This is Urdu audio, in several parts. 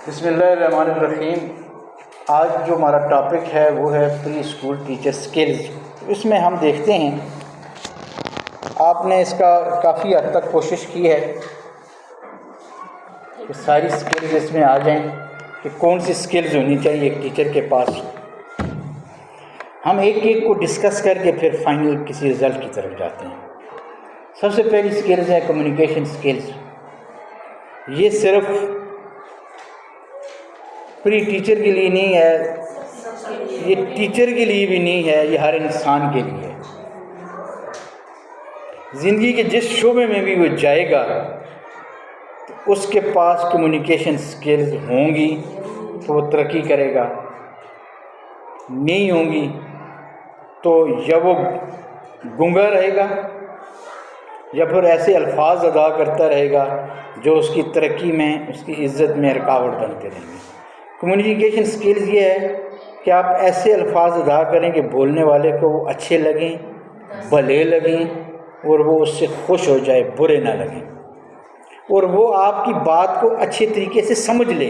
بسم اللہ الرحمن الرحیم۔ آج جو ہمارا ٹاپک ہے وہ ہے پری اسکول ٹیچر سکلز۔ اس میں ہم دیکھتے ہیں آپ نے اس کا کافی حد تک کوشش کی ہے کہ ساری سکلز اس میں آ جائیں کہ کون سی سکلز ہونی چاہیے ایک ٹیچر کے پاس۔ ہم ایک ایک کو ڈسکس کر کے پھر فائنل کسی رزلٹ کی طرف جاتے ہیں۔ سب سے پہلی سکلز ہے کمیونیکیشن سکلز۔ یہ صرف پری ٹیچر کے لیے نہیں ہے، یہ ٹیچر کے لیے بھی نہیں ہے، یہ ہر انسان کے لیے ہے۔ زندگی کے جس شعبے میں بھی وہ جائے گا تو اس کے پاس کمیونیکیشن سکلز ہوں گی تو وہ ترقی کرے گا، نہیں ہوں گی تو یا وہ گنگا رہے گا یا پھر ایسے الفاظ ادا کرتا رہے گا جو اس کی ترقی میں، اس کی عزت میں رکاوٹ بنتے رہیں گے۔ کمیونیکیشن سکلز یہ ہے کہ آپ ایسے الفاظ ادا کریں کہ بولنے والے کو وہ اچھے لگیں، بھلے لگیں اور وہ اس سے خوش ہو جائے، برے نہ لگیں، اور وہ آپ کی بات کو اچھے طریقے سے سمجھ لے۔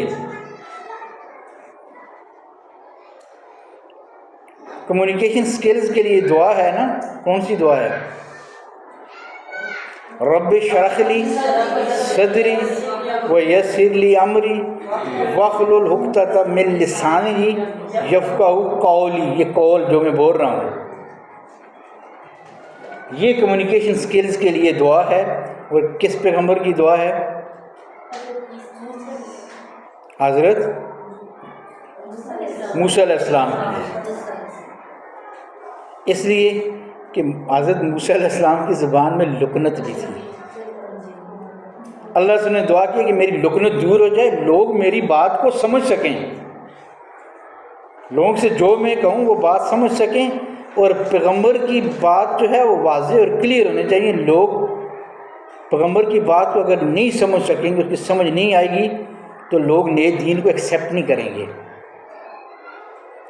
کمیونیکیشن سکلز کے لیے دعا ہے نا، کون سی دعا ہے؟ رب اشرح لی صدری ویسر لی امری واحلل عقدۃ من لسانی یفقہوا قولی۔ یہ قول جو میں بول رہا ہوں یہ کمیونیکیشن سکلز کے لیے دعا ہے۔ اور کس پیغمبر کی دعا ہے؟ حضرت موسیٰ علیہ السلام کی۔ اس لیے کہ حضرت موسیٰ علیہ السلام کی زبان میں لکنت بھی تھی۔ اللہ سے نے دعا کی کہ میری لکنت دور ہو جائے، لوگ میری بات کو سمجھ سکیں، لوگوں سے جو میں کہوں وہ بات سمجھ سکیں، اور پیغمبر کی بات جو ہے وہ واضح اور کلیئر ہونی چاہیے۔ لوگ پیغمبر کی بات کو اگر نہیں سمجھ سکیں گے، اس کی سمجھ نہیں آئے گی تو لوگ نئے دین کو ایکسیپٹ نہیں کریں گے۔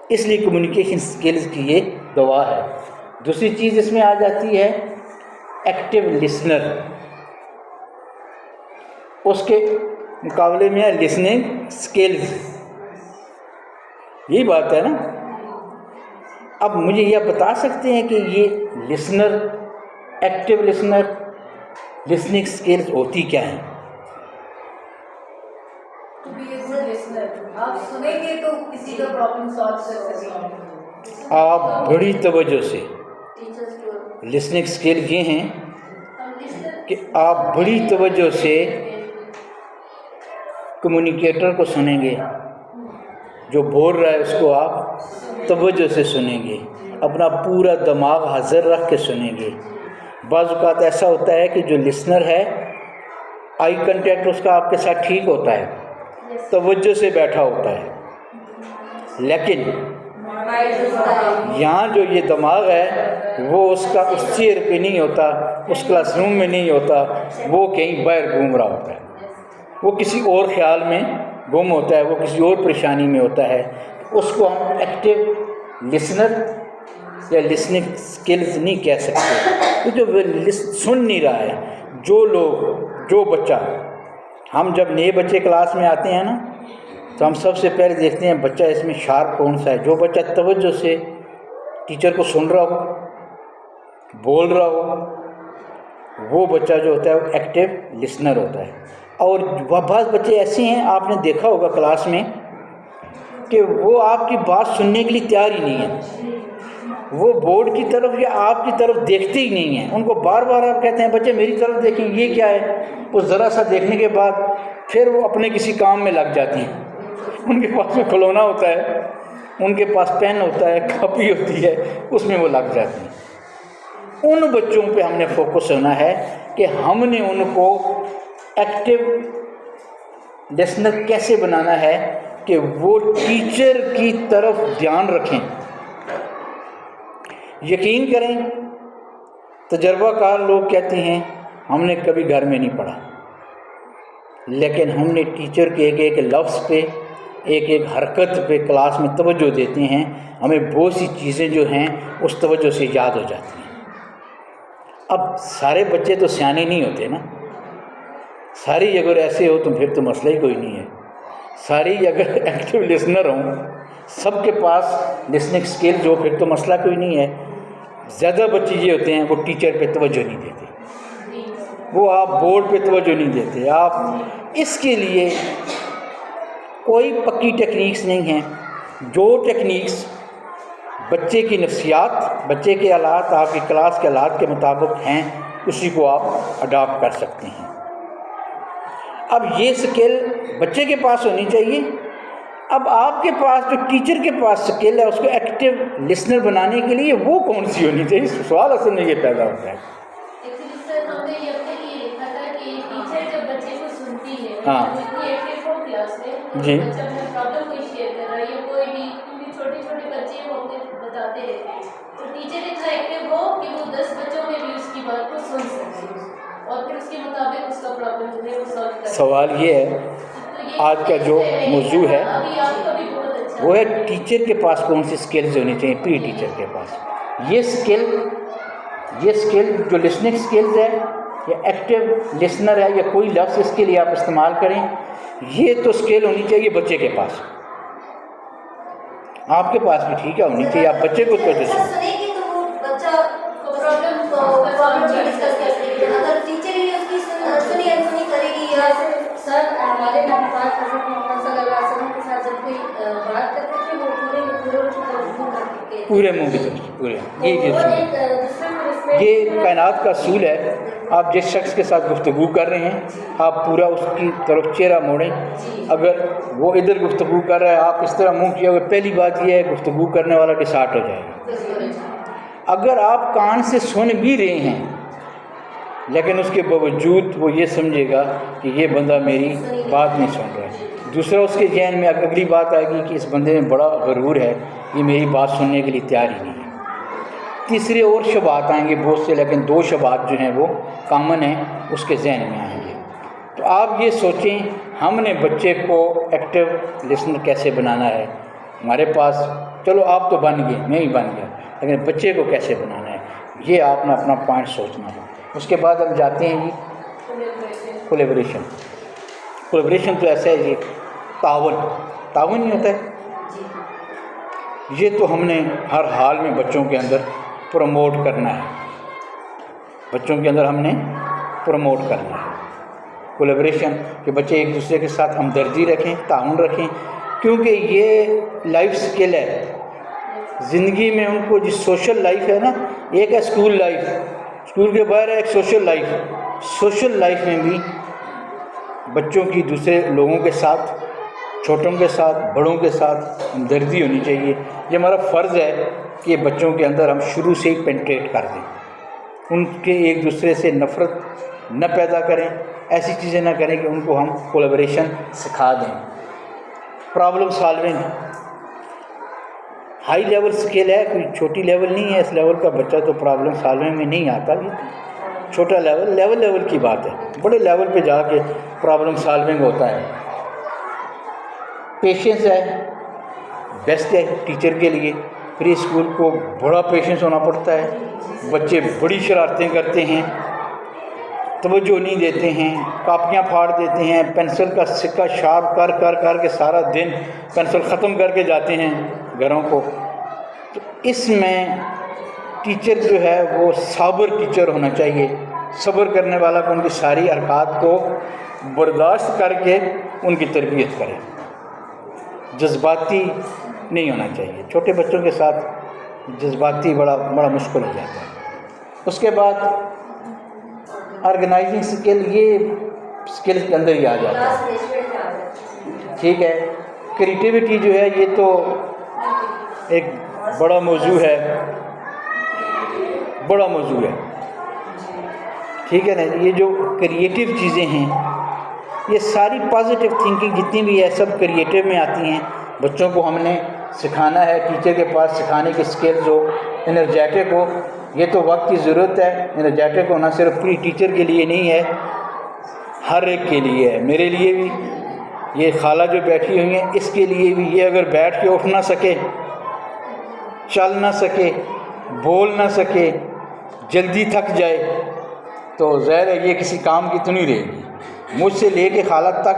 اس لیے کمیونیکیشن سکلز کی یہ دعا ہے۔ دوسری چیز اس میں آ جاتی ہے ایکٹیو لسنر۔ اس کے مقابلے میں ہے لسننگ سکلز۔ یہی بات ہے نا۔ اب مجھے یہ بتا سکتے ہیں کہ یہ listener, active listener, listening skills ہوتی کیا ہیں؟ آپ سنیں گے تو کسی کا پرابلم سالو کر سکیں گے۔ آپ بڑی توجہ سے، لسننگ سکل یہ ہیں کہ آپ بڑی توجہ سے کمیونیکیٹر کو سنیں گے، جو بول رہا ہے اس کو آپ توجہ سے سنیں گے، اپنا پورا دماغ حاضر رکھ کے سنیں گے۔ بعض اوقات ایسا ہوتا ہے کہ جو لسنر ہے آئی کنٹیکٹ اس کا آپ کے ساتھ ٹھیک ہوتا ہے، توجہ سے بیٹھا ہوتا ہے، لیکن یہاں جو یہ دماغ ہے وہ اس کا اس چیئر پہ نہیں ہوتا، اس کلاس روم میں نہیں ہوتا، وہ کہیں باہر گھوم رہا ہوتا ہے، وہ کسی اور خیال میں گم ہوتا ہے، وہ کسی اور پریشانی میں ہوتا ہے۔ اس کو ہم ایکٹیو لسنر یا لسننگ سکلز نہیں کہہ سکتے، جو سن نہیں رہا ہے۔ جو بچہ، ہم جب نئے بچے کلاس میں آتے ہیں نا تو ہم سب سے پہلے دیکھتے ہیں بچہ اس میں شارپ کون سا ہے۔ جو بچہ توجہ سے ٹیچر کو سن رہا ہو، بول رہا ہو، وہ بچہ جو ہوتا ہے وہ ایکٹیو لسنر ہوتا ہے۔ اور بعض بچے ایسے ہیں، آپ نے دیکھا ہوگا کلاس میں، کہ وہ آپ کی بات سننے کے لیے تیار ہی نہیں ہے، وہ بورڈ کی طرف یا آپ کی طرف دیکھتے ہی نہیں ہیں۔ ان کو بار بار آپ کہتے ہیں بچے میری طرف دیکھیں، یہ کیا ہے؟ وہ ذرا سا دیکھنے کے بعد پھر وہ اپنے کسی کام میں لگ جاتی ہیں۔ ان کے پاس میں کھلونا ہوتا ہے، ان کے پاس پین ہوتا ہے، کاپی ہوتی ہے، اس میں وہ لگ جاتی ہیں۔ ان بچوں پہ ہم نے فوکس ہونا ہے کہ ہم نے ان کو ایکٹیو لسنر کیسے بنانا ہے کہ وہ ٹیچر کی طرف دھیان رکھیں۔ یقین کریں، تجربہ کار لوگ کہتے ہیں ہم نے کبھی گھر میں نہیں پڑھا، لیکن ہم نے ٹیچر کے ایک ایک لفظ پہ، ایک ایک حرکت پہ کلاس میں توجہ دیتے ہیں، ہمیں بہت سی چیزیں جو ہیں اس توجہ سے یاد ہو جاتی ہیں۔ اب سارے بچے تو سیانے نہیں ہوتے نا، ساری اگر ایسے ہو تو پھر تو مسئلہ ہی کوئی نہیں ہے۔ ساری اگر ایکٹیو لسنر ہوں، سب کے پاس لسننگ اسکلز ہو، پھر تو مسئلہ کوئی نہیں ہے۔ زیادہ بچے یہ ہوتے ہیں وہ ٹیچر پہ توجہ نہیں دیتے، وہ آپ بورڈ پہ توجہ نہیں دیتے۔ آپ اس کے لیے کوئی پکی ٹیکنیکس نہیں ہیں، جو ٹیکنیکس بچے کی نفسیات، بچے کے حالات، آپ کی کلاس کے حالات کے مطابق ہیں، اسی کو آپ اڈاپٹ کر سکتے ہیں۔ اب یہ سکل بچے کے پاس ہونی چاہیے۔ اب آپ کے پاس جو ٹیچر کے پاس سکل ہے، اس کو ایکٹیو لسنر بنانے کے لیے وہ کون سی ہونی چاہیے؟ سوال اصل میں یہ پیدا ہوتا ہے۔ ایکچولی سر ہم نے یہ اپنے لیے لکھا تھا کہ ٹیچر جب بچے کو سنتی ہے، ہاں اتنی ایکٹیو ہو کلاس میں، جی بچہ اپنا پرابلم کوئی شیئر کر رہا ہے یا کوئی بھی، کیونکہ چھوٹے چھوٹے بچے وہ اپنے بتاتے رہتے ہیں، تو ٹیچر اتنا ایکٹیو ہو کہ وہ 10 بچوں میں بھی اس کی بات کو سن سکے اور پھر اس کے مطابق اس کا پرابلم جو ہے وہ سالو کر سکے۔ سوال یہ ہے، آج کا جو موضوع ہے ابھی آپ کا بھی بہت اچھا وہ ہے ٹیچر کے پاس کون سی اسکلز ہونی چاہیے، پری ٹیچر کے پاس۔ یہ اسکل جو لسننگ اسکلز ہے یا ایکٹیو لسنر ہے یا کوئی لفظ اس کے لیے آپ استعمال کریں، یہ تو اسکل ہونی چاہیے بچے کے پاس۔ آپ کے پاس بھی ٹھیک ہے ہونی چاہیے، آپ بچے کو تو جیسے سنے گی تو وہ بچہ پرابلم ڈسکس کر سکے گا۔ اگر ٹیچر ہی اس کی سنی انسنی کرے گی یا سر ہمارے نبی پاک حضرت محمد صلی اللہ علیہ وسلم کے ساتھ جب کوئی بات کرتے تھے وہ پورے منہ کی طرف یہ کائنات کا اصول ہے۔ آپ جس شخص کے ساتھ گفتگو کر رہے ہیں، آپ پورا اس کی طرف چہرہ موڑیں۔ اگر وہ ادھر گفتگو کر رہا ہے، آپ اس طرح منہ کیا ہوگا، پہلی بات یہ ہے گفتگو کرنے والا ڈسارٹ ہو جائے گا۔ اگر آپ کان سے سن بھی رہے ہیں لیکن اس کے باوجود وہ یہ سمجھے گا کہ یہ بندہ میری بات نہیں سن رہا ہے، دوسرا اس کے ذہن میں اگلی بات آئے گی کہ اس بندے میں بڑا غرور ہے، یہ میری بات سننے کے لیے تیار ہی نہیں ہے۔ تیسرے اور شبہات آئیں گے بہت سے، لیکن 2 شبہات جو ہیں وہ کامن ہیں، اس کے ذہن میں آئیں گے۔ تو آپ یہ سوچیں ہم نے بچے کو ایکٹیو لسنر کیسے بنانا ہے۔ ہمارے پاس چلو آپ تو بن گئے، میں ہی بن گیا، لیکن بچے کو کیسے بنانا ہے، یہ آپ نے اپنا پوائنٹ سوچنا ہے۔ اس کے بعد ہم جاتے ہیں جی کولیبریشن۔ کولیبریشن تو ایسا ہے جی تعاون ہی ہوتا ہے۔ یہ تو ہم نے ہر حال میں بچوں کے اندر پروموٹ کرنا ہے، بچوں کے اندر ہم نے پروموٹ کرنا ہے کولیبریشن، کہ بچے ایک دوسرے کے ساتھ ہمدردی رکھیں، تعاون رکھیں، کیونکہ یہ لائف سکل ہے زندگی میں ان کو۔ جس سوشل لائف ہے نا، ایک ہے اسکول لائف، اسکول کے باہر ہے ایک سوشل لائف۔ سوشل لائف میں بھی بچوں کی دوسرے لوگوں کے ساتھ، چھوٹوں کے ساتھ، بڑوں کے ساتھ ہمدردی ہونی چاہیے۔ یہ ہمارا فرض ہے کہ بچوں کے اندر ہم شروع سے ہی پینٹریٹ کر دیں، ان کے ایک دوسرے سے نفرت نہ پیدا کریں، ایسی چیزیں نہ کریں کہ ان کو ہم کولیبریشن سکھا دیں۔ پرابلم سالونگ ہائی لیول سکل ہے، کوئی چھوٹی لیول نہیں ہے۔ اس لیول کا بچہ تو پرابلم سالونگ میں نہیں آتا، یہ چھوٹا لیول کی بات ہے۔ بڑے لیول پہ جا کے پرابلم سالونگ ہوتا ہے۔ پیشنس ہے، بیسٹ ہے ٹیچر کے لیے۔ پری اسکول کو بڑا پیشنس ہونا پڑتا ہے، بچے بڑی شرارتیں کرتے ہیں، توجہ نہیں دیتے ہیں، کاپیاں پھاڑ دیتے ہیں، پینسل کا سکہ شارپ کر کے سارا دن پینسل ختم کر کے جاتے ہیں گھروں کو۔ تو اس میں ٹیچر جو ہے وہ صابر ٹیچر ہونا چاہیے، صبر کرنے والا کہ ان کی ساری حرکات کو برداشت کر کے ان کی تربیت کرے، جذباتی نہیں ہونا چاہیے۔ چھوٹے بچوں کے ساتھ جذباتی بڑا مشکل ہو جاتا ہے۔ اس کے بعد آرگنائزنگ سکل، یہ سکل کے اندر ہی آ جاتا ہے، ٹھیک ہے۔ کریٹیوٹی جو ہے یہ تو ایک بڑا موضوع ہے، ٹھیک ہے نا۔ یہ جو کریٹیو چیزیں ہیں، یہ ساری پازیٹیو تھنکنگ جتنی بھی ہے سب کریٹیو میں آتی ہیں۔ بچوں کو ہم نے سکھانا ہے، ٹیچر کے پاس سکھانے کی سکلز ہو، انرجیٹک ہو۔ یہ تو وقت کی ضرورت ہے، انرجیٹک ہونا صرف پری ٹیچر کے لیے نہیں ہے، ہر ایک کے لیے ہے، میرے لیے بھی، یہ خالہ جو بیٹھی ہوئی ہیں اس کے لیے بھی۔ یہ اگر بیٹھ کے اٹھ نہ سکے، چل نہ سکے، بول نہ سکے، جلدی تھک جائے تو ظاہر ہے یہ کسی کام کی تو نہیں رہے گی۔ مجھ سے لے کے خالہ تک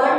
1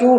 2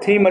3 ×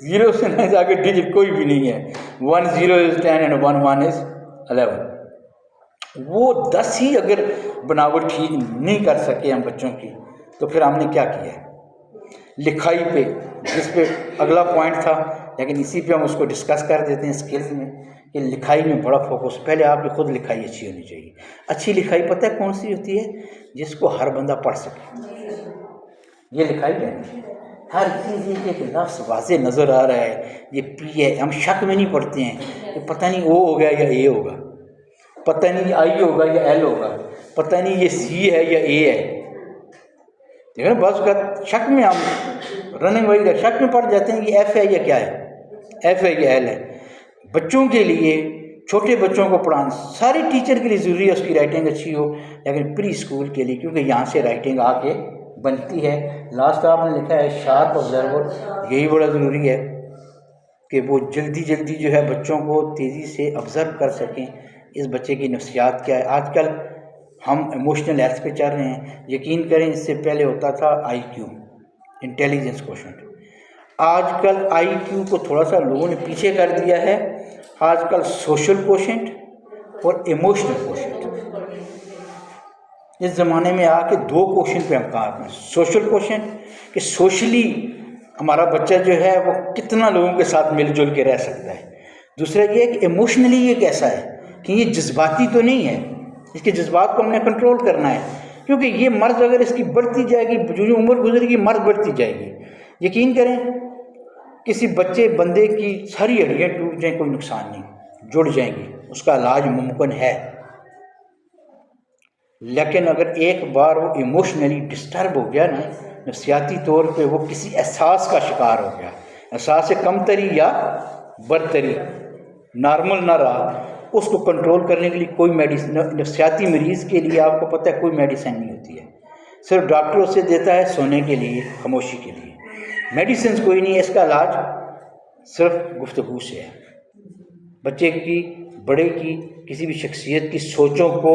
0 سے 9 سے آگے ڈیجٹ کوئی بھی نہیں ہے. 1 0 is 10 and 1 1 is 11. وہ 10 ہی اگر بناوٹ ٹھیک نہیں کر سکے ہم بچوں کی تو پھر ہم نے کیا کیا ہے. لکھائی پہ جس پہ اگلا پوائنٹ تھا لیکن اسی پہ ہم اس کو ڈسکس کر دیتے ہیں اسکلز میں کہ لکھائی میں بڑا فوکس. پہلے آپ کی خود لکھائی اچھی ہونی چاہیے. اچھی لکھائی پتہ ہے کون سی ہوتی ہے؟ جس کو ہر بندہ پڑھ سکے. یہ لکھائی ہے ہر چیز ایک لفظ واضح نظر آ رہا ہے. یہ پی ہے، ہم شک میں نہیں پڑھتے ہیں کہ پتہ نہیں او ہو گیا یا اے ہوگا، پتہ نہیں آئی ہوگا یا ایل ہوگا، پتہ نہیں یہ سی ہے یا اے ہے. دیکھیں بعض اوقات شک میں ہم رننگ وغیرہ شک میں پڑ جاتے ہیں کہ ایف ہے یا کیا ہے، ایف ہے یا ایل ہے. بچوں کے لیے چھوٹے بچوں کو پڑھانا سارے ٹیچر کے لیے ضروری ہے اس کی رائٹنگ اچھی ہو، لیکن پری اسکول کے لیے کیونکہ یہاں سے رائٹنگ آ کے بنتی ہے. لاسٹ آپ نے لکھا ہے شارپ آبزرور. یہی بڑا ضروری ہے کہ وہ جلدی جلدی جو ہے بچوں کو تیزی سے آبزرو کر سکیں اس بچے کی نفسیات کیا ہے. آج کل ہم ایموشنل ہیلتھ پہ چل رہے ہیں. یقین کریں اس سے پہلے ہوتا تھا آئی کیو، انٹیلیجنس کوشنٹ. آج کل آئی کیو کو تھوڑا سا لوگوں نے پیچھے کر دیا ہے. آج کل سوشل کوشنٹ اور ایموشنل کوشنٹ. اس زمانے میں آ کے 2 کوشن پہ ہم کام کریں. سوشل کوشنٹ کہ سوشلی ہمارا بچہ جو ہے وہ کتنا لوگوں کے ساتھ مل جل کے رہ سکتا ہے. دوسرا یہ ہے کہ ایموشنلی یہ کیسا ہے کہ یہ جذباتی تو نہیں ہے، اس کے جذبات کو ہم نے کنٹرول کرنا ہے. کیونکہ یہ مرض اگر اس کی بڑھتی جائے گی، جو عمر گزرے گی مرض بڑھتی جائے گی. یقین کریں کسی بندے کی ساری ہڈیاں ٹوٹ جائیں کوئی نقصان نہیں، جڑ جائیں گی، اس کا علاج ممکن ہے. لیکن اگر ایک بار وہ ایموشنلی ڈسٹرب ہو گیا نا، نفسیاتی طور پہ وہ کسی احساس کا شکار ہو گیا، احساس کم تری یا برتری نارمل نہ رہا، اس کو کنٹرول کرنے کے لیے کوئی میڈیسن نفسیاتی مریض کے لیے آپ کو پتہ ہے کوئی میڈیسن نہیں ہوتی ہے. صرف ڈاکٹر اسے دیتا ہے سونے کے لیے، خاموشی کے لیے. میڈیسنز کوئی نہیں ہے. اس کا علاج صرف گفتگو سے ہے. بچے کی، بڑے کی، کسی بھی شخصیت کی سوچوں کو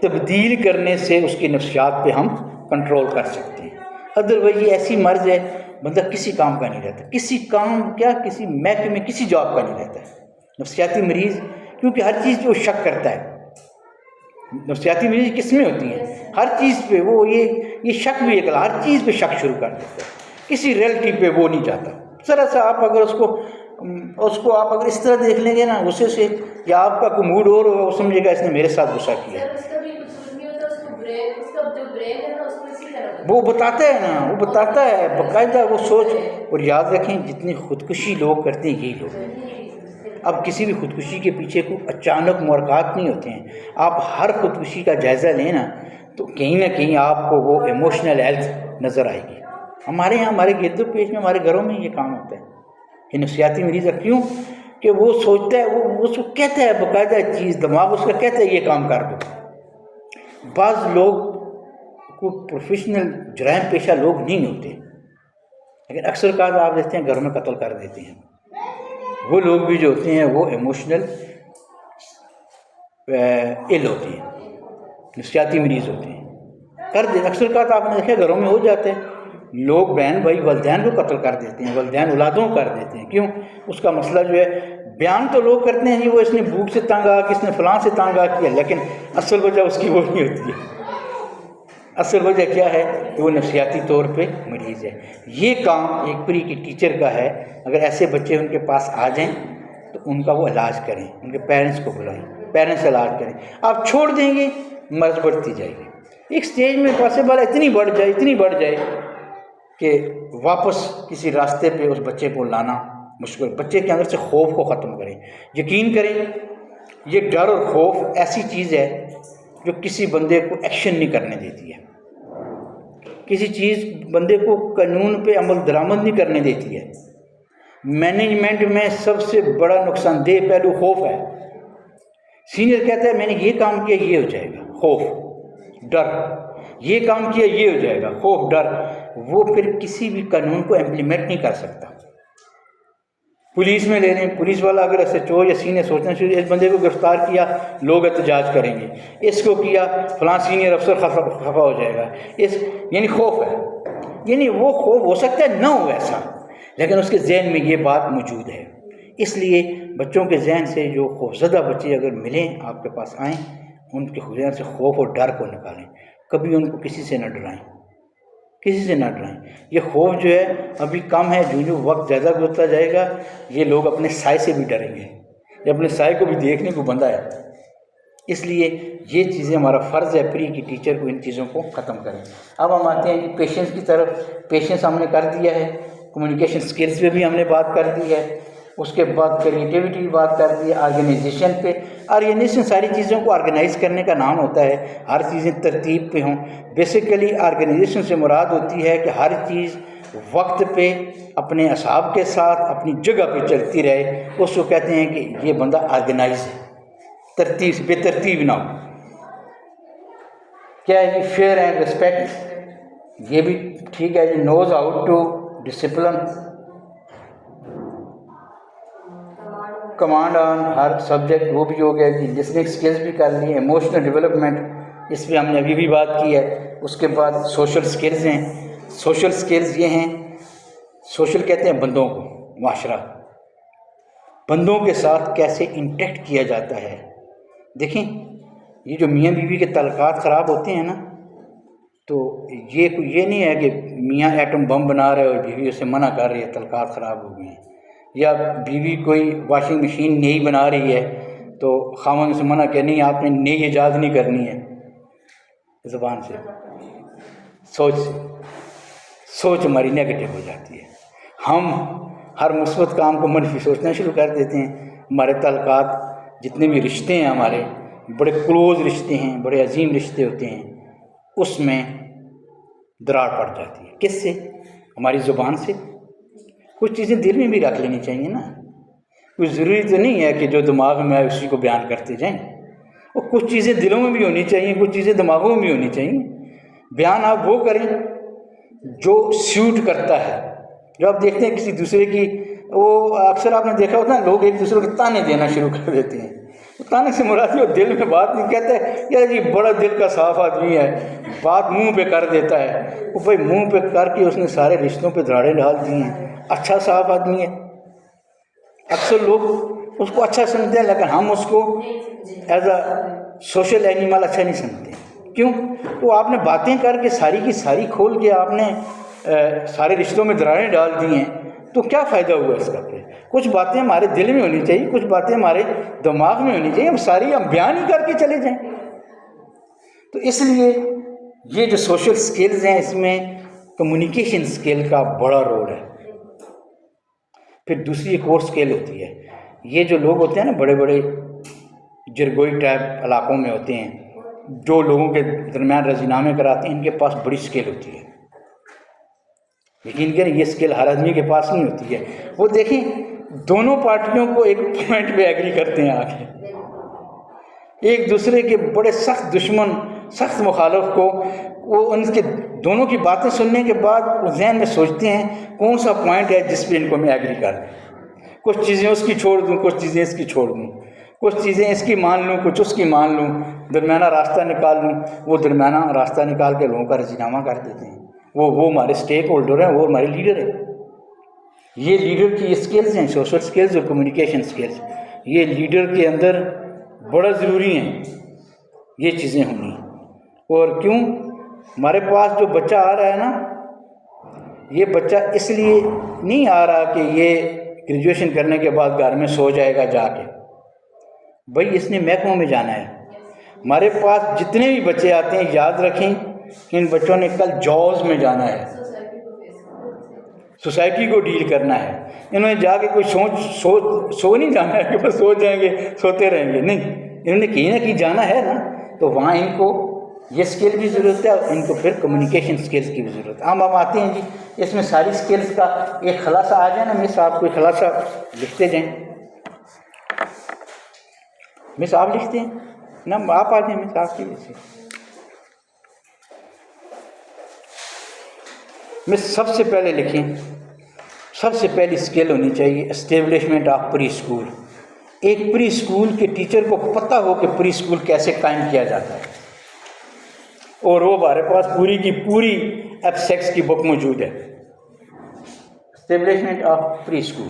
تبدیل کرنے سے اس کی نفسیات پہ ہم کنٹرول کر سکتے ہیں. ادروائز یہ ایسی مرض ہے بندہ کسی کام کا نہیں رہتا، کسی کام کیا کسی محکمے میں کسی جاب کا نہیں رہتا ہے نفسیاتی مریض. کیونکہ ہر چیز پہ وہ شک کرتا ہے. نفسیاتی مریض کس میں ہوتی ہیں؟ ہر چیز پہ وہ یہ شک بھی ہے، ہر چیز پہ شک شروع کر دیتا ہے. کسی ریئلٹی پہ وہ نہیں جاتا. ذرا سا آپ اگر اس کو آپ اگر اس طرح دیکھ لیں گے نا غصے سے، یا آپ کا کوئی موڈ اور ہوگا وہ سمجھے گا اس نے میرے ساتھ غصہ کیا. وہ بتاتا ہے نا، وہ بتاتا ہے باقاعدہ وہ سوچ. اور یاد رکھیں جتنی خودکشی لوگ کرتے ہیں یہی لوگ ہیں. اب کسی بھی خودکشی کے پیچھے کوئی اچانک محرکات نہیں ہوتے ہیں. آپ ہر خودکشی کا جائزہ لیں نا تو کہیں نہ کہیں آپ کو وہ ایموشنل ہیلتھ نظر آئے گی. ہمارے یہاں ہمارے گرد و پیش میں ہمارے گھروں میں یہ کام ہوتا ہے کہ نفسیاتی مریض کیوں کہ وہ سوچتا ہے، وہ اس کو کہتا ہے باقاعدہ چیز، دماغ اس کا کہتا ہے یہ کام کر دو. بعض لوگ کو پروفیشنل جرائم پیشہ لوگ نہیں ہوتے، لیکن اکثر کا آپ دیکھتے ہیں گھر میں قتل کر دیتے ہیں. وہ لوگ بھی جو ہوتے ہیں وہ ایموشنل ایل ہوتے ہیں، نفسیاتی مریض ہوتے ہیں. کر دیں اکثر کا آپ نے دیکھا گھروں میں ہو جاتے ہیں. لوگ بہن بھائی والدین کو قتل کر دیتے ہیں، والدین اولادوں کو کر دیتے ہیں. کیوں؟ اس کا مسئلہ جو ہے بیان تو لوگ کرتے ہیں جی وہ اس نے بھوک سے تنگ آ کے، اس نے فلاں سے تنگ آ کیا، لیکن اصل وجہ اس کی وہ نہیں ہوتی ہے. اصل وجہ کیا ہے کہ وہ نفسیاتی طور پہ مریض ہے. یہ کام ایک پری کی ٹیچر کا ہے. اگر ایسے بچے ان کے پاس آ جائیں تو ان کا وہ علاج کریں، ان کے پیرنٹس کو بلائیں، پیرنٹس علاج کریں. آپ چھوڑ دیں گے مرض بڑھتی جائے گی. ایک سٹیج میں پاسبل اتنی بڑھ جائے کہ واپس کسی راستے پہ اس بچے کو لانا مشکل. بچے کے اندر سے خوف کو ختم کریں. یقین کریں یہ ڈر اور خوف ایسی چیز ہے جو کسی بندے کو ایکشن نہیں کرنے دیتی ہے، کسی چیز بندے کو قانون پہ عمل درآمد نہیں کرنے دیتی ہے. مینجمنٹ میں سب سے بڑا نقصان دہ پہلو خوف ہے. سینئر کہتا ہے میں نے یہ کام کیا یہ ہو جائے گا، خوف ڈر، یہ کام کیا یہ ہو جائے گا، خوف ڈر. وہ پھر کسی بھی قانون کو امپلیمنٹ نہیں کر سکتا. پولیس میں لے لیں، پولیس والا اگر ایس ایچ او یا سینئر سوچنا شروع اس بندے کو گرفتار کیا لوگ احتجاج کریں گے، اس کو کیا فلاں سینئر افسر خفا ہو جائے گا، یعنی خوف ہے. یعنی وہ خوف ہو سکتا ہے نہ ہو ایسا، لیکن اس کے ذہن میں یہ بات موجود ہے. اس لیے بچوں کے ذہن سے جو خوفزدہ بچے اگر ملیں آپ کے پاس آئیں، ان کے ذہن سے خوف اور ڈر کو نکالیں. کبھی ان کو کسی سے نہ ڈرائیں، کسی سے نہ ڈرائیں. یہ خوف جو ہے ابھی کم ہے، جو وقت زیادہ گزرتا جائے گا یہ لوگ اپنے سائے سے بھی ڈریں گے، یہ اپنے سائے کو بھی دیکھنے کو بندہ ہے. اس لیے یہ چیزیں ہمارا فرض ہے پری کی ٹیچر کو ان چیزوں کو ختم کریں. اب ہم آتے ہیں پیشنس کی طرف. پیشنس ہم نے کر دیا ہے، کمیونیکیشن سکلز پہ بھی ہم نے بات کر دی ہے، اس کے بعد کریٹیوٹی کی بات کر دی ہے، آرگنائزیشن پہ. آرگنائزیشن ساری چیزوں کو آرگنائز کرنے کا نام ہوتا ہے، ہر چیزیں ترتیب پہ ہوں. بیسیکلی آرگنائزیشن سے مراد ہوتی ہے کہ ہر چیز وقت پہ اپنے اصحاب کے ساتھ اپنی جگہ پہ چلتی رہے. اس کو کہتے ہیں کہ یہ بندہ آرگنائز ہے، ترتیب بے ترتیب نہ ہو. کیا ہے جی؟ فیئر اینڈ رسپیکٹ، یہ بھی ٹھیک ہے جی. Knows how to discipline, command on ہر سبجیکٹ، وہ بھی ہو گیا جی. لسننگ سکلز بھی کر لی. ایموشنل ڈیولپمنٹ، اس پہ ہم نے ابھی بھی بات کی ہے. اس کے بعد سوشل سکلز ہیں. سوشل سکلز یہ ہیں، سوشل کہتے ہیں بندوں کو، معاشرہ، بندوں کے ساتھ کیسے انٹیکٹ کیا جاتا ہے. دیکھیں یہ جو میاں بیوی کے تعلقات خراب ہوتے ہیں نا، تو یہ نہیں ہے کہ میاں ایٹم بم بنا رہے اور بیوی اسے منع کر رہی ہے تعلقات خراب ہو گئے ہیں، یا بیوی کوئی واشنگ مشین نئی بنا رہی ہے تو خاوند سے منع کہ نہیں آپ نے نئی ایجاد نہیں کرنی ہے. زبان سے، سوچ ہماری نیگیٹو ہو جاتی ہے. ہم ہر مثبت کام کو منفی سوچنا شروع کر دیتے ہیں. ہمارے تعلقات جتنے بھی رشتے ہیں، ہمارے بڑے کلوز رشتے ہیں، بڑے عظیم رشتے ہوتے ہیں، اس میں دراڑ پڑ جاتی ہے. کس سے؟ ہماری زبان سے. کچھ چیزیں دل میں بھی رکھ لینی چاہیے نا. کوئی ضروری تو نہیں ہے کہ جو دماغ میں آئے اسی کو بیان کرتے جائیں. اور کچھ چیزیں دلوں میں بھی ہونی چاہیے، کچھ چیزیں دماغوں میں بھی ہونی چاہیے. بیان آپ وہ کریں جو سیوٹ کرتا ہے. جو آپ دیکھتے ہیں کسی دوسرے کی، وہ اکثر آپ نے دیکھا ہوتا ہے لوگ ایک دوسرے کو تانے دینا شروع کر دیتے ہیں. تانے سے مراد وہ دل میں بات نہیں کہتا ہے، یار جی بڑا دل کا صاف آدمی ہے، بات منہ پہ کر دیتا ہے. وہ بھائی منہ پہ کر کے اس نے سارے رشتوں پہ دراڑیں ڈال دی ہیں. اچھا صاف آدمی ہے. اکثر لوگ اس کو اچھا سمجھتے ہیں، لیکن ہم اس کو ایز اے سوشل اینیمل اچھا نہیں سمجھتے. کیوں؟ تو آپ نے باتیں کر کے ساری کی ساری کھول کے آپ نے سارے رشتوں میں دراڑیں ڈال دی ہیں، تو کیا فائدہ ہوا اس کا؟ پھر کچھ باتیں ہمارے دل میں ہونی چاہیے، کچھ باتیں ہمارے دماغ میں ہونی چاہیے. ہم ساری بیان ہی کر کے چلے جائیں. تو اس لیے یہ جو سوشل سکلز ہیں، اس میں کمیونیکیشن سکل کا بڑا رول ہے. پھر دوسری ایک اور سکل ہوتی ہے، یہ جو لوگ ہوتے ہیں نا بڑے بڑے جرگوئی ٹائپ علاقوں میں ہوتے ہیں، جو لوگوں کے درمیان رضی نامے کراتے ہیں، ان کے پاس بڑی سکل ہوتی ہے. یقین کریں یہ سکل ہر آدمی کے پاس نہیں ہوتی ہے. وہ دیکھیں دونوں پارٹیوں کو ایک پوائنٹ پہ ایگری کرتے ہیں، آگے ایک دوسرے کے بڑے سخت دشمن، سخت مخالف کو وہ ان کے دونوں کی باتیں سننے کے بعد وہ ذہن میں سوچتے ہیں کون سا پوائنٹ ہے جس پہ ان کو میں ایگری کر دوں. کچھ چیزیں اس کی چھوڑ دوں، کچھ چیزیں اس کی چھوڑ دوں، کچھ چیزیں اس کی مان لوں، کچھ اس کی مان لوں، درمیانہ راستہ نکال لوں. وہ درمیانہ راستہ نکال کے لوگوں کا رضی نامہ کر دیتے ہیں. وہ ہمارے اسٹیک ہولڈر ہیں، وہ ہمارے لیڈر ہیں. یہ لیڈر کی اسکلز ہیں، سوشل سکلز اور کمیونیکیشن سکلز. یہ لیڈر کے اندر بڑا ضروری ہیں یہ چیزیں ہونی. اور کیوں؟ ہمارے پاس جو بچہ آ رہا ہے نا، یہ بچہ اس لیے نہیں آ رہا کہ یہ گریجویشن کرنے کے بعد گھر میں سو جائے گا جا کے. بھائی اس نے محکموں میں جانا ہے. ہمارے پاس جتنے بھی بچے آتے ہیں یاد رکھیں کہ ان بچوں نے کل جابز میں جانا ہے، سوسائٹی کو ڈیل کرنا ہے. انہوں نے جا کے کوئی سو نہیں جانا ہے کہ بس سو جائیں گے سوتے رہیں گے، نہیں، انہوں نے کہیں نہ کہیں جانا ہے نا. تو وہاں ان کو یہ سکل بھی ضرورت ہے، اور ان کو پھر کمیونیکیشن سکلز کی بھی ضرورت ہے. ہم آتے ہیں جی اس میں ساری سکلز کا ایک خلاصہ آ جائے نا. مس آپ کوئی خلاصہ لکھتے جائیں. مس آپ لکھتے ہیں نا، آپ آ جائیں. مس آپ کی جیسے مس سب سے پہلے لکھیں، سب سے پہلی سکل ہونی چاہیے اسٹیبلشمنٹ آف پری اسکول. ایک پری اسکول کے ٹیچر کو پتہ ہو کہ پری اسکول کیسے قائم کیا جاتا ہے، اور وہ ہمارے پاس پوری کی پوری ایف سیکس کی بک موجود ہے. Establishment of preschool.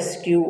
SQ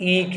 EQ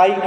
IQ,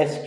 SQ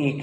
EQ,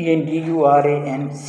ENDURANC,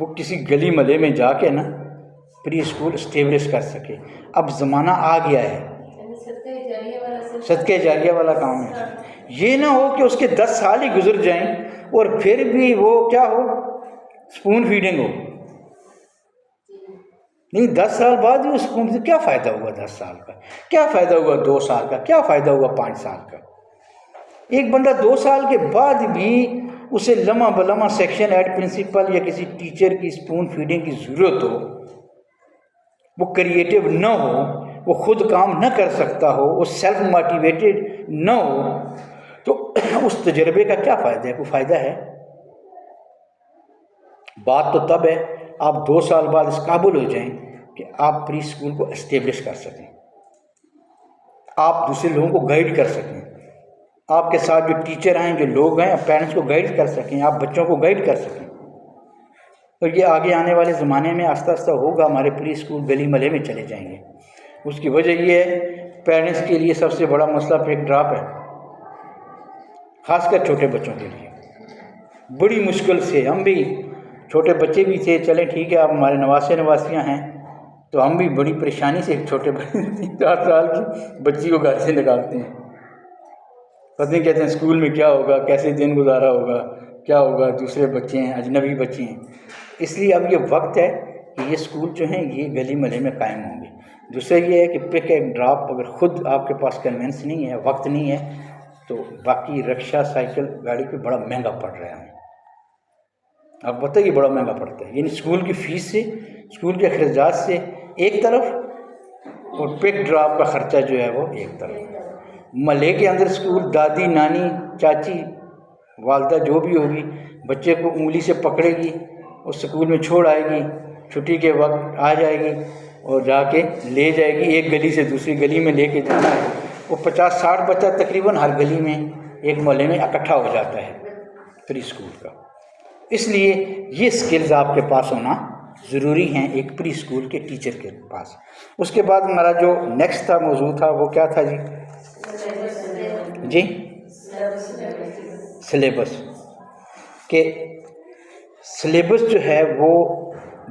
وہ کسی گلی محلے میں جا کے نا پری اسکول اسٹیبلش کر سکے۔ اب زمانہ آ گیا ہے، صدقہ جاریہ والا کام ہے۔ یہ نہ ہو کہ اس کے 10 سال ہی گزر جائیں اور پھر بھی وہ کیا ہو، اسپون فیڈنگ ہو۔ نہیں، 10 سال بعد بھی اس اسپون سے کیا فائدہ ہوا؟ 10 سال کا کیا فائدہ ہوا؟ 2 سال کا کیا فائدہ ہوا؟ 5 سال کا؟ ایک بندہ 2 سال کے بعد بھی اسے لمحہ بلمحہ سیکشن ہیڈ پرنسپل یا کسی ٹیچر کی اسپون فیڈنگ کی ضرورت ہو، وہ کریٹیو نہ ہو، وہ خود کام نہ کر سکتا ہو، وہ سیلف موٹیویٹڈ نہ ہو، تو اس تجربے کا کیا فائدہ ہے؟ کوئی فائدہ ہے؟ بات تو تب ہے آپ 2 سال بعد اس قابل ہو جائیں کہ آپ پری اسکول کو اسٹیبلش کر سکیں، آپ دوسرے لوگوں کو گائیڈ کر سکیں، آپ کے ساتھ جو ٹیچر ہیں، جو لوگ ہیں، پیرنٹس کو گائیڈ کر سکیں، آپ بچوں کو گائیڈ کر سکیں۔ اور یہ آگے آنے والے زمانے میں آہستہ آہستہ ہوگا، ہمارے پری اسکول گلی محلے میں چلے جائیں گے۔ اس کی وجہ یہ ہے پیرنٹس کے لیے سب سے بڑا مسئلہ پیک ڈراپ ہے، خاص کر چھوٹے بچوں کے لیے۔ بڑی مشکل سے، ہم بھی چھوٹے بچے بھی تھے، چلیں ٹھیک ہے آپ ہمارے نواسے نواسیاں ہیں، تو ہم بھی بڑی پریشانی سے ایک چھوٹے 3-4 سال کی بچی کو گھر سے نکالتے ہیں، پتہ نہیں کہتے ہیں اسکول میں کیا ہوگا، کیسے دن گزارا ہوگا، کیا ہوگا، دوسرے بچے ہیں، اجنبی بچے ہیں۔ اس لیے اب یہ وقت ہے کہ یہ اسکول جو ہیں یہ گلی محلے میں قائم ہوں گے۔ دوسرا یہ ہے کہ پک اینڈ ڈراپ، اگر خود آپ کے پاس کنوینس نہیں ہے، وقت نہیں ہے، تو باقی رکشہ سائیکل گاڑی پہ بڑا مہنگا پڑ رہا ہے۔ آپ بتائیے بڑا مہنگا پڑتا ہے، یعنی اسکول کی فیس سے، اسکول کے اخراجات سے ایک طرف، اور پک ڈراپ کا خرچہ جو ہے وہ ایک طرف۔ محلے کے اندر اسکول، دادی، نانی، چاچی، والدہ جو بھی ہوگی، بچے کو انگلی سے پکڑے گی، اس اسکول میں چھوڑ آئے گی، چھٹی کے وقت آ جائے گی اور جا کے لے جائے گی، ایک گلی سے دوسری گلی میں لے کے جانا ہے۔ وہ 50-60 بچہ تقریباً ہر گلی میں، ایک محلے میں اکٹھا ہو جاتا ہے پری اسکول کا۔ اس لیے یہ سکلز آپ کے پاس ہونا ضروری ہیں ایک پری اسکول کے ٹیچر کے پاس۔ اس کے بعد ہمارا جو نیکسٹ تھا موضوع تھا وہ کیا تھا جی سلیبس، کہ سلیبس جو ہے وہ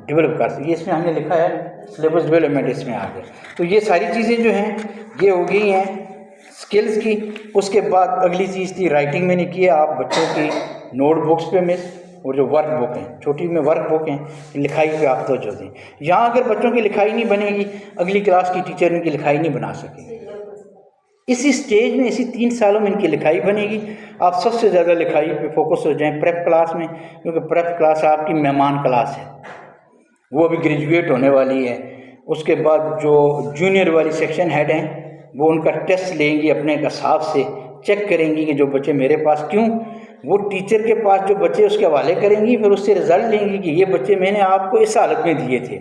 ڈیولپ کر سکے۔ اس میں ہم نے لکھا ہے سلیبس ڈیولپمنٹ، اس میں آ گیا۔ تو یہ ساری چیزیں جو ہیں یہ ہو گئی ہیں سکلز کی۔ اس کے بعد اگلی چیز تھی رائٹنگ، میں نے کیا آپ بچوں کی نوٹ بکس پہ مس، اور جو ورک بک ہیں، چھوٹی میں ورک بک ہیں، لکھائی پہ آپ توجہ دیں۔ یہاں اگر بچوں کی لکھائی نہیں بنے گی، اگلی کلاس کی ٹیچر ان کی لکھائی نہیں بنا سکے۔ اسی سٹیج میں، اسی 3 سالوں میں ان کی لکھائی بنے گی۔ آپ سب سے زیادہ لکھائی پہ فوکس ہو جائیں پریپ کلاس میں، کیونکہ پریپ کلاس آپ کی مہمان کلاس ہے، وہ ابھی گریجویٹ ہونے والی ہے۔ اس کے بعد جو جونیئر والی سیکشن ہیڈ ہیں وہ ان کا ٹیسٹ لیں گی، اپنے حساب سے چیک کریں گی کہ جو بچے میرے پاس، کیوں وہ ٹیچر کے پاس جو بچے اس کے حوالے کریں گی، پھر اس سے رزلٹ لیں گی کہ یہ بچے میں نے آپ کو اس حالت میں دیے تھے،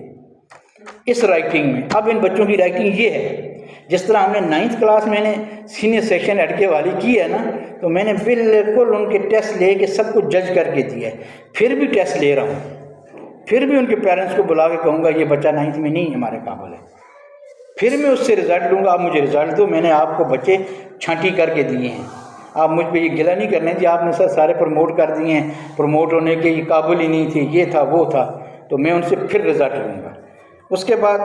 اس رائٹنگ میں۔ اب ان بچوں کی رائٹنگ یہ ہے، جس طرح ہم نے 9th کلاس میں نے سینئر سیکشن ہیڈ کے حوالے کی ہے نا، تو میں نے بالکل ان کے ٹیسٹ لے کے سب کچھ جج کر کے دیا ہے۔ پھر بھی ٹیسٹ لے رہا ہوں، پھر بھی ان کے پیرنٹس کو بلا کے کہوں گا یہ بچہ 9th میں نہیں ہمارے قابل ہے، پھر میں اس سے رزلٹ لوں گا، آپ مجھے رزلٹ دو، میں نے آپ کو بچے چھانٹی کر کے دیے ہیں، آپ مجھ پہ یہ گلہ نہیں کرنے جی آپ نے سارے پروموٹ کر دیے ہیں، پروموٹ ہونے کے یہ قابل ہی نہیں تھے، یہ تھا وہ تھا، تو میں ان سے پھر رزلٹ لوں گا۔ اس کے بعد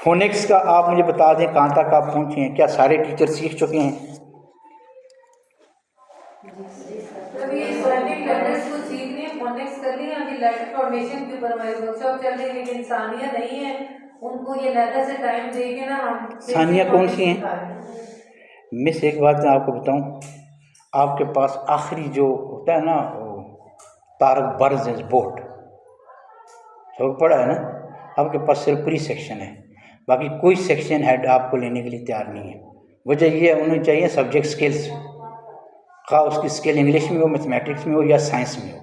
فونکس کا آپ مجھے بتا دیں کہاں تک آپ پہنچے ہیں، کیا سارے ٹیچر سیکھ چکے ہیں؟ ابھی اسٹارٹنگ لیٹرز کو سیکھنے فونکس کر لی ہیں، ابھی لیٹر فارمیشن کے اوپر ہماری ورکشاپ چل رہی ہے، لیکن ثانیہ نہیں ہے، ان کو یہ لیٹر سے ٹائم دے کے نا ہم ثانیہ کون سی ہیں؟ مس ایک بات میں آپ کو بتاؤں، آپ کے پاس آخری جو ہوتا ہے نا طارق برز بورڈ سبق پڑھا ہے نا، آپ کے پاس صرف پری سیکشن ہے، باقی کوئی سیکشن ہیڈ آپ کو لینے کے لیے تیار نہیں ہے۔ وجہ یہ ہے انہیں چاہیے سبجیکٹ سکلز، خواہ اس کی سکل انگلش میں ہو، میتھمیٹکس میں ہو یا سائنس میں ہو۔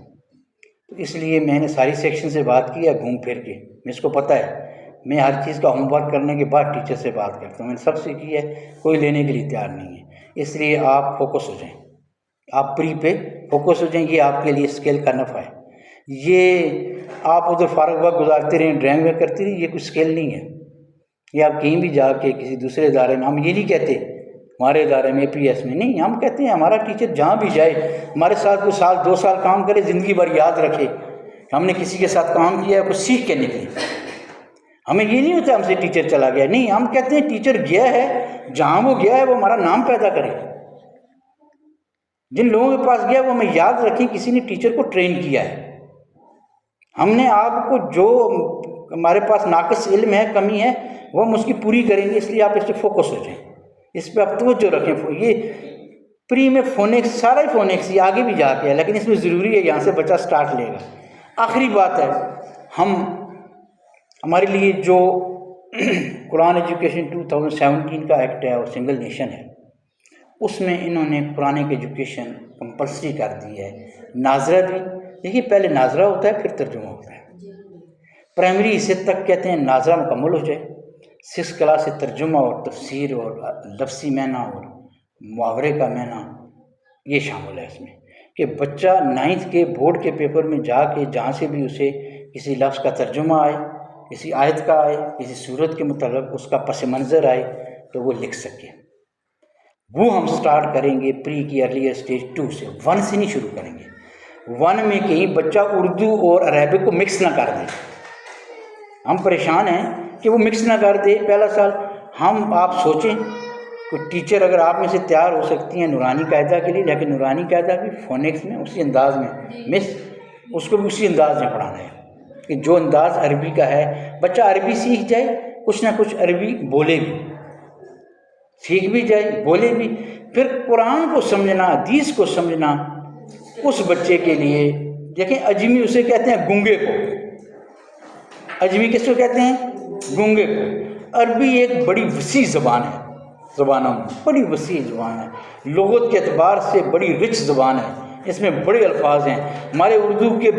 تو اس لیے میں نے ساری سیکشن سے بات کی ہے گھوم پھر کے، مس کو پتہ ہے میں ہر چیز کا ہوم ورک کرنے کے بعد ٹیچر سے بات کرتا ہوں، میں نے سب سے کی ہے، کوئی لینے کے لیے تیار نہیں ہے۔ اس لیے آپ فوکس ہو جائیں، آپ پری پہ فوکس ہو جائیں، یہ آپ کے لیے اسکل کا نفع ہے۔ یہ آپ ادھر فارغ وقت گزارتے رہیں، ڈرائنگ میں کرتے رہیں، یہ کوئی اسکل نہیں ہے۔ یہ آپ کہیں بھی جا کے کسی دوسرے ادارے میں، ہم یہ نہیں کہتے ہمارے ادارے میں APS میں نہیں، ہم کہتے ہیں ہمارا ٹیچر جہاں بھی جائے ہمارے ساتھ کوئی 1-2 سال کام کرے، زندگی بھر یاد رکھے ہم نے کسی کے ساتھ کام کیا ہے کچھ سیکھ کے نکلے. ہمیں یہ نہیں ہوتا ہم سے ٹیچر چلا گیا، نہیں، ہم کہتے ہیں ٹیچر گیا ہے، جہاں وہ گیا ہے وہ ہمارا نام پیدا کرے. جن لوگوں کے پاس گیا وہ ہمیں یاد رکھیں کسی نے ٹیچر کو ٹرین کیا ہے. ہم نے آپ کو جو ہمارے پاس ناقص علم ہے، کمی ہے، وہ ہم اس کی پوری کریں گے. اس لیے آپ اس پہ فوکس ہو جائیں، اس پہ آپ توجہ رکھیں. یہ پری میں فونکس، سارا ہی فونکس، یہ آگے بھی جا کے ہے، لیکن اس میں ضروری ہے یہاں سے بچہ سٹارٹ لے گا. آخری بات ہے، ہمارے لیے جو قرآن ایجوکیشن 2017 کا ایکٹ ہے اور سنگل نیشن ہے، اس میں انہوں نے قرآن کی ایجوکیشن کمپلسری کر دی ہے. ناظرہ بھی دیکھیے، پہلے ناظرہ ہوتا ہے پھر ترجمہ ہوتا ہے. پرائمری حصے تک کہتے ہیں ناظرہ مکمل ہو جائے، 6 کلاس سے ترجمہ اور تفسیر اور لفظی معنی اور محاورے کا معنی یہ شامل ہے اس میں، کہ بچہ 9th کے بورڈ کے پیپر میں جا کے جہاں سے بھی اسے کسی لفظ کا ترجمہ آئے، کسی آیت کا آئے، کسی صورت کے متعلق اس کا پس منظر آئے تو وہ لکھ سکے. وہ ہم سٹارٹ کریں گے پری کی ارلیئر سٹیج 2 سے، 1 سے نہیں شروع کریں گے. 1 میں کہیں بچہ اردو اور عربک کو مکس نہ کر دے. ہم پریشان ہیں کہ وہ مکس نہ کر دے پہلا سال. آپ سوچیں کوئی ٹیچر اگر آپ میں سے تیار ہو سکتی ہیں نورانی قاعدہ کے لیے، لیکن نورانی قاعدہ بھی فونکس میں اسی انداز میں، اس کو بھی اسی انداز میں پڑھانا ہے کہ جو انداز عربی کا ہے. بچہ عربی سیکھ جائے، کچھ نہ کچھ عربی بولے بھی، سیکھ بھی جائے، بولے بھی. پھر قرآن کو سمجھنا، حدیث کو سمجھنا اس بچے کے لیے. دیکھیں اجمی اسے کہتے ہیں گونگے کو، اجمی کس کو کہتے ہیں؟ گونگے کو. عربی ایک بڑی وسیع زبان ہے، زبانوں میں بڑی وسیع زبان ہے، لغت کے اعتبار سے بڑی رچ زبان ہے. اس میں بڑے الفاظ ہیں. ہمارے اردو کے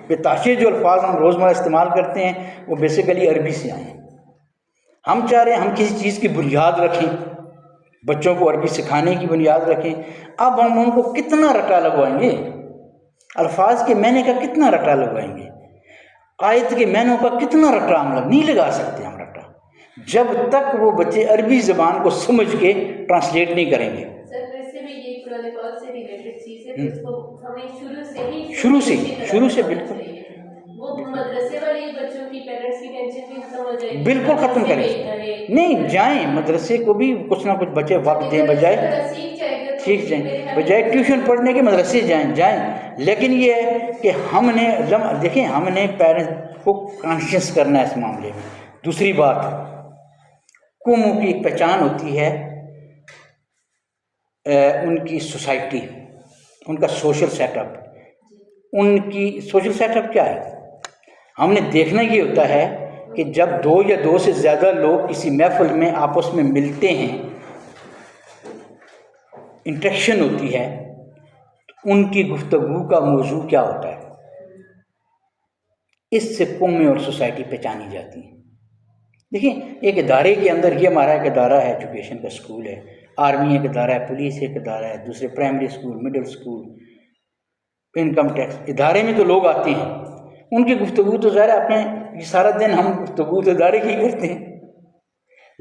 بتاشے جو الفاظ ہم روزمرہ استعمال کرتے ہیں وہ بیسیکلی عربی سے آئے ہیں. ہم چاہ رہے ہیں ہم کسی چیز کی بنیاد رکھیں، بچوں کو عربی سکھانے کی بنیاد رکھیں. اب ہم ان کو کتنا رٹا لگوائیں گے، الفاظ کے معنی کا کتنا رٹا لگوائیں گے، آیت کے معنوں کا کتنا رٹا ہم لوگ نہیں لگا سکتے. ہم رٹا جب تک وہ بچے عربی زبان کو سمجھ کے ٹرانسلیٹ نہیں کریں گے. سر ویسے بھی یہ قرآن پاک سے ریلیٹڈ چیز ہے، اس کو ہمیں شروع سے بالکل وہ مدرسے والے بچوں کی پیرنٹس کی ٹینشن بھی ختم ہو جائے گی. بالکل ختم کریں. نہیں جائیں مدرسے کو بھی کچھ نہ کچھ بچے وقت دیں، بجائے سیکھ جائیں، بجائے ٹیوشن پڑھنے کے مدرسے جائیں. لیکن یہ ہے کہ ہم نے دیکھیں ہم نے پیرنٹس کو کانشیس کرنا ہے اس معاملے میں. دوسری بات، قوموں کی ایک پہچان ہوتی ہے، ان کی سوسائٹی، ان کا سوشل سیٹ اپ. ان کی سوشل سیٹ اپ کیا ہے؟ ہم نے دیکھنا یہ ہوتا ہے کہ جب 2 یا 2 سے زیادہ لوگ کسی محفل میں آپس میں ملتے ہیں، انٹریکشن ہوتی ہے، تو ان کی گفتگو کا موضوع کیا ہوتا ہے؟ اس سے قومیں اور سوسائٹی پہچانی جاتی ہیں. دیکھیں ایک ادارے کے اندر، یہ ہمارا ایک ادارہ ہے ایجوکیشن کا، اسکول ہے، آرمی ایک ادارہ ہے، پولیس ایک ادارہ ہے، دوسرے primary school, middle school, income tax ادارے میں تو لوگ آتے ہیں. ان کی گفتگو تو ظاہر اپنے یہ سارا دن ہم گفتگو تو ادارے کی کرتے ہیں،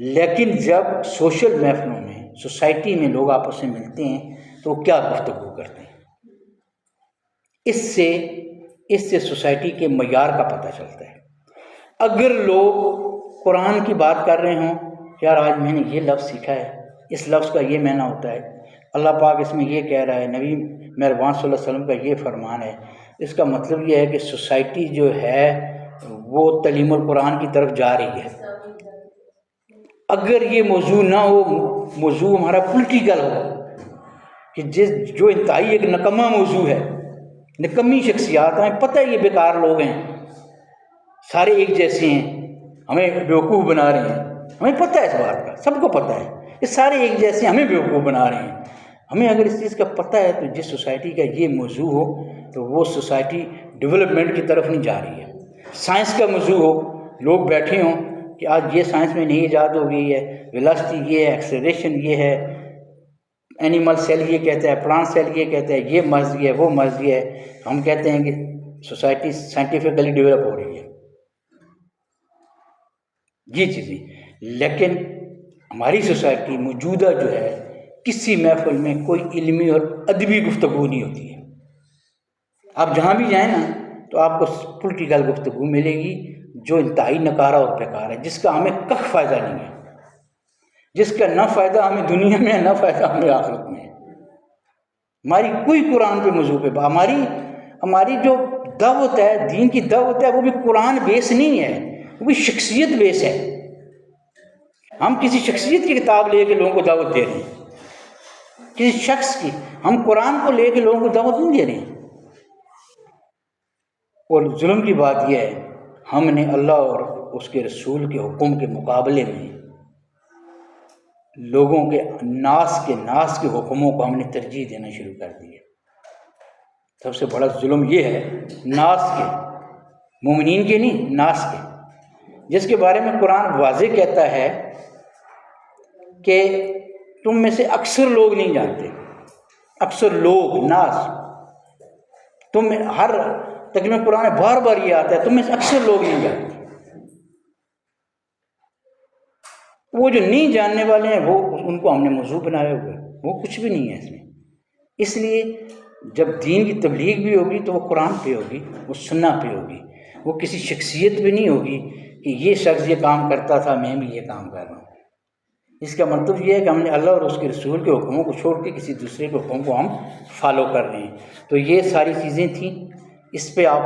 لیکن جب سوشل محفلوں میں، سوسائٹی میں لوگ آپس میں ملتے ہیں تو وہ کیا گفتگو کرتے ہیں؟ اس سے سوسائٹی کے معیار کا پتہ چلتا ہے. اگر لوگ قرآن کی بات کر رہے ہوں، یار آج میں نے یہ لفظ سیکھا ہے، اس لفظ کا یہ معنی ہوتا ہے، اللہ پاک اس میں یہ کہہ رہا ہے، نبی مہربان صلی اللہ علیہ وسلم کا یہ فرمان ہے، اس کا مطلب یہ ہے کہ سوسائٹی جو ہے وہ تعلیم القرآن کی طرف جا رہی ہے. اگر یہ موضوع نہ ہو، موضوع ہمارا پولیٹیکل ہو کہ جو انتہائی ایک نکما موضوع ہے، نکمی شخصیات ہیں، پتہ ہے یہ بیکار لوگ ہیں، سارے ایک جیسے ہیں، ہمیں بیوقوف بنا رہے ہیں، ہمیں پتہ ہے اس بات کا، سب کو پتہ ہے کہ سارے ایک جیسے ہمیں بیوقوف بنا رہے ہیں. ہمیں اگر اس چیز کا پتہ ہے تو جس سوسائٹی کا یہ موضوع ہو تو وہ سوسائٹی ڈیولپمنٹ کی طرف نہیں جا رہی ہے. سائنس کا موضوع ہو، لوگ بیٹھے ہوں کہ آج یہ سائنس میں نئی ایجاد ہو گئی ہے، ویلاسٹی یہ ہے، ایکسلریشن یہ ہے، اینیمل سیل یہ کہتا ہے، پلانٹ سیل یہ کہتا ہے، یہ مرضی ہے، وہ مرضی ہے. ہم کہتے ہیں کہ سوسائٹی سائنٹیفکلی ڈیولپ ہو رہی ہے، یہ چیزیں. لیکن ہماری سوسائٹی موجودہ جو ہے، کسی محفل میں کوئی علمی اور ادبی گفتگو نہیں ہوتی ہے. آپ جہاں بھی جائیں نا تو آپ کو پولیٹیکل گفتگو ملے گی جو انتہائی نکارہ اور بیکار ہے، جس کا ہمیں کخ فائدہ نہیں ہے، جس کا نہ فائدہ ہمیں دنیا میں ہے نہ فائدہ ہمیں آخرت میں ہے۔ ہماری کوئی قرآن پہ موضوع پہ ہماری جو دعوت ہے، دین کی دعوت ہے، وہ بھی قرآن بیس نہیں ہے، وہ بھی شخصیت بیس ہے۔ ہم کسی شخصیت کی کتاب لے کے لوگوں کو دعوت دے رہے ہیں، کسی شخص کی، ہم قرآن کو لے کے لوگوں کو دعوت نہیں دے رہے ہیں۔ اور ظلم کی بات یہ ہے، ہم نے اللہ اور اس کے رسول کے حکم کے مقابلے میں لوگوں کے ناس کے حکموں کو ہم نے ترجیح دینا شروع کر دی ہے۔ سب سے بڑا ظلم یہ ہے ناس کے، مومنین کے نہیں، ناس کے، جس کے بارے میں قرآن واضح کہتا ہے کہ تم میں سے اکثر لوگ نہیں جانتے، اکثر لوگ، ناس، تم میں ہر تقریباً قرآن میں بار بار یہ آتا ہے تم میں سے اکثر لوگ نہیں جانتے۔ وہ جو نہیں جاننے والے ہیں وہ ان کو ہم نے موضوع بنایا ہوا ہے، وہ کچھ بھی نہیں ہے اس میں۔ اس لیے جب دین کی تبلیغ بھی ہوگی تو وہ قرآن پہ ہوگی، وہ سنہ پہ ہوگی، وہ کسی شخصیت پہ نہیں ہوگی کہ یہ شخص یہ کام کرتا تھا میں بھی یہ کام کر رہا ہوں۔ اس کا مطلب یہ ہے کہ ہم نے اللہ اور اس کے رسول کے حکموں کو چھوڑ کے کسی دوسرے کے حکم کو ہم فالو کر رہے ہیں۔ تو یہ ساری چیزیں تھیں، اس پہ آپ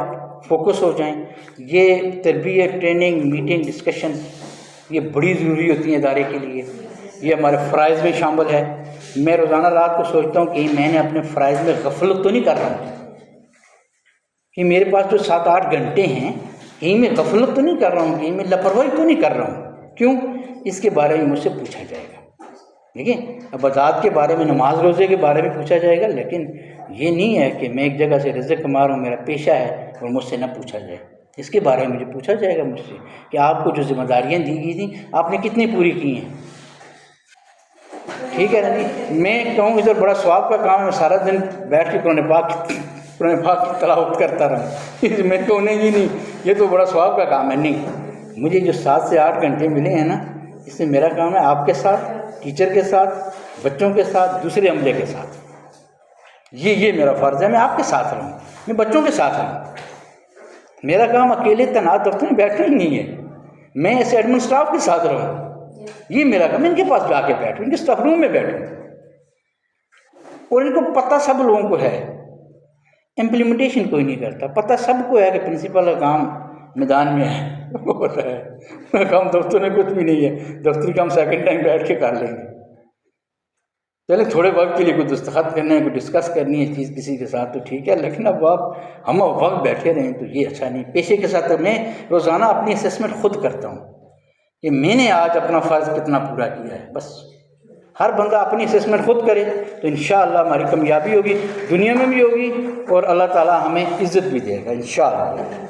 فوکس ہو جائیں۔ یہ تربیت، ٹریننگ، میٹنگ، ڈسکشن یہ بڑی ضروری ہوتی ہیں ادارے کے لیے، یہ ہمارے فرائض میں شامل ہے۔ میں روزانہ رات کو سوچتا ہوں کہ میں نے اپنے فرائض میں غفلت تو نہیں کر رہا ہوں، کہ میرے پاس جو 7-8 گھنٹے ہیں کہیں میں غفلت تو نہیں کر رہا ہوں، کہیں میں لاپرواہی تو نہیں کر رہا ہوں۔ کیوں؟ اس کے بارے میں مجھ سے پوچھا جائے گا۔ دیکھیں، عبادات کے بارے میں، نماز روزے کے بارے میں پوچھا جائے گا، لیکن یہ نہیں ہے کہ میں ایک جگہ سے رزق کما رہا ہوں، میرا پیشہ ہے اور مجھ سے نہ پوچھا جائے۔ اس کے بارے میں مجھے پوچھا جائے گا مجھ سے کہ آپ کو جو ذمہ داریاں دی گئی تھیں آپ نے کتنی پوری کی ہیں۔ ٹھیک ہے نا جی؟ میں کہوں ادھر بڑا ثواب کا کام ہے، میں سارا دن بیٹھ کے قرآن پاک کی تلاوت کرتا رہا، میں کہوں نہیں یہ تو بڑا ثواب کا کام ہے۔ نہیں، مجھے جو 7 سے 8 گھنٹے ملے ہیں نا، اس میں میرا کام ہے آپ کے ساتھ، ٹیچر کے ساتھ، بچوں کے ساتھ، دوسرے عملے کے ساتھ، یہ میرا فرض ہے۔ میں آپ کے ساتھ رہوں، میں بچوں کے ساتھ رہوں۔ میرا کام اکیلے تنہا دفتر میں بیٹھنا ہی نہیں ہے، میں ایسے ایڈمن اسٹاف کے ساتھ رہوں، یہ میرا کام۔ ان کے پاس جا کے بیٹھوں، ان کے اسٹاف روم میں بیٹھوں، اور ان کو پتہ سب لوگوں کو ہے، امپلیمنٹیشن کوئی نہیں کرتا۔ پتہ سب کو ہے کہ پرنسپل کا کام میدان میں ہے، وہ پتہ ہے، میرا کام دفتر میں کچھ بھی نہیں ہے، دفتری کام سیکنڈ ٹائم بیٹھ کے کر لیں گے۔ چلیں تھوڑے وقت کے لیے کوئی دستخط کرنا ہے، کوئی ڈسکس کرنی ہے چیز کسی کے ساتھ تو ٹھیک ہے، لیکن اب ہم وقت بیٹھے رہیں تو یہ اچھا نہیں۔ پیشے کے ساتھ میں روزانہ اپنی اسیسمنٹ خود کرتا ہوں کہ میں نے آج اپنا فرض کتنا پورا کیا ہے۔ بس ہر بندہ اپنی اسیسمنٹ خود کرے تو انشاءاللہ ہماری کامیابی ہوگی، دنیا میں بھی ہوگی، اور اللہ تعالیٰ ہمیں عزت بھی دے گا انشاءاللہ۔